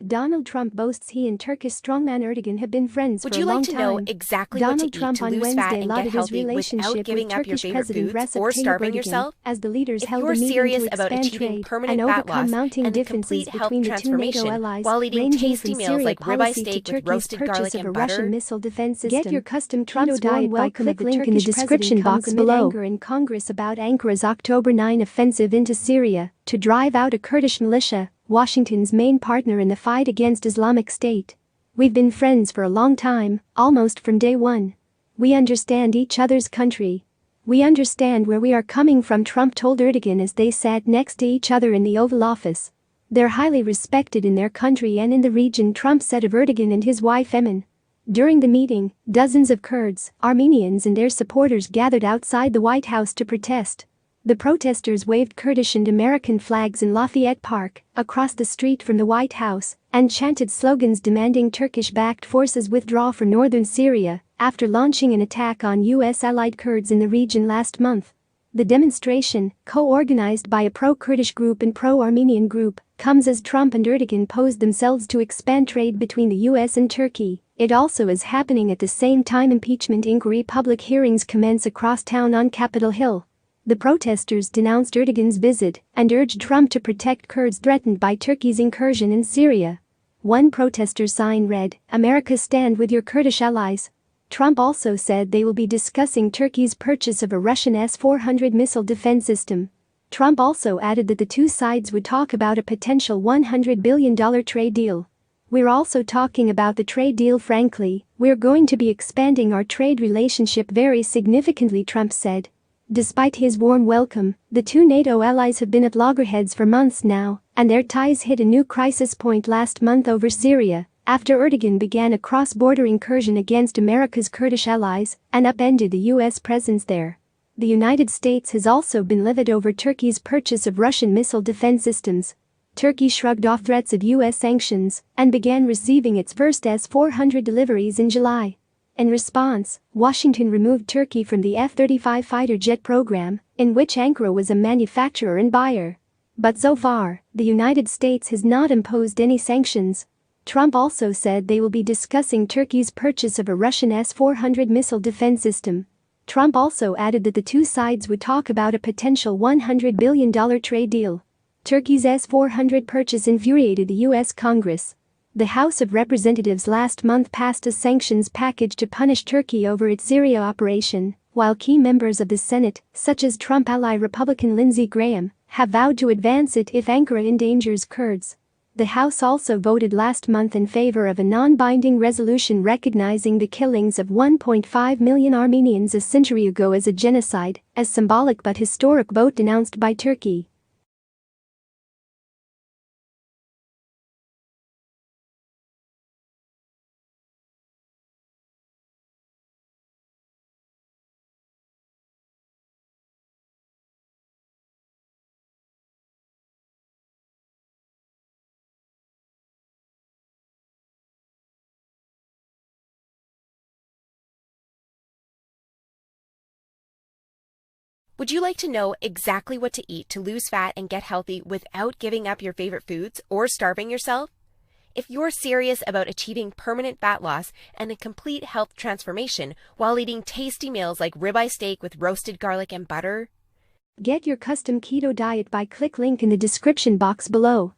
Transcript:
Donald Trump boasts he and Turkish strongman Erdogan have been friends for a long time. Would you like to know exactly what to eat to lose fat and get healthy without giving up your favorite foods or starving yourself? As the leaders If held you're a meeting serious to about expand achieving trade permanent and fat overcome loss mounting and a differences complete health between the two NATO transformation allies, while eating ranging tasty from meals Syria like ribeye policy to steak with Turkey's roasted purchase garlic of a and Russian butter, missile defense system. Get your custom Trump's keto diet warm welcome click of the link in the Turkish description box below. Anger in Congress about Ankara's October 9 offensive into Syria to drive out a Kurdish militia, Washington's main partner in the fight against Islamic State. We've been friends for a long time, almost from day one. We understand each other's country. We understand where we are coming from, Trump told Erdogan as they sat next to each other in the Oval Office. They're highly respected in their country and in the region, Trump said of Erdogan and his wife Emine. During the meeting, dozens of Kurds, Armenians and their supporters gathered outside the White House to protest. The protesters waved Kurdish and American flags in Lafayette Park, across the street from the White House, and chanted slogans demanding Turkish-backed forces withdraw from northern Syria after launching an attack on U.S. allied Kurds in the region last month. The demonstration, co-organized by a pro-Kurdish group and pro-Armenian group, comes as Trump and Erdogan posed themselves to expand trade between the U.S. and Turkey. It also is happening at the same time impeachment inquiry public hearings commence across town on Capitol Hill. The protesters denounced Erdogan's visit and urged Trump to protect Kurds threatened by Turkey's incursion in Syria. One protester sign read, "America, stand with your Kurdish allies." Trump also said they will be discussing Turkey's purchase of a Russian S-400 missile defense system. Trump also added that the two sides would talk about a potential $100 billion trade deal. "We're also talking about the trade deal, frankly. We're going to be expanding our trade relationship very significantly," Trump said. Despite his warm welcome, the two NATO allies have been at loggerheads for months now, and their ties hit a new crisis point last month over Syria, after Erdogan began a cross-border incursion against America's Kurdish allies and upended the U.S. presence there. The United States has also been livid over Turkey's purchase of Russian missile defense systems. Turkey shrugged off threats of U.S. sanctions and began receiving its first S-400 deliveries in July. In response, Washington removed Turkey from the F-35 fighter jet program, in which Ankara was a manufacturer and buyer. But so far, the United States has not imposed any sanctions. Trump also said they will be discussing Turkey's purchase of a Russian S-400 missile defense system. Trump also added that the two sides would talk about a potential $100 billion trade deal. Turkey's S-400 purchase infuriated the U.S. Congress. The House of Representatives last month passed a sanctions package to punish Turkey over its Syria operation, while key members of the Senate, such as Trump ally Republican Lindsey Graham, have vowed to advance it if Ankara endangers Kurds. The House also voted last month in favor of a non-binding resolution recognizing the killings of 1.5 million Armenians a century ago as a genocide, a symbolic but historic vote denounced by Turkey. Would you like to know exactly what to eat to lose fat and get healthy without giving up your favorite foods or starving yourself? If you're serious about achieving permanent fat loss and a complete health transformation while eating tasty meals like ribeye steak with roasted garlic and butter, get your custom keto diet by click link in the description box below.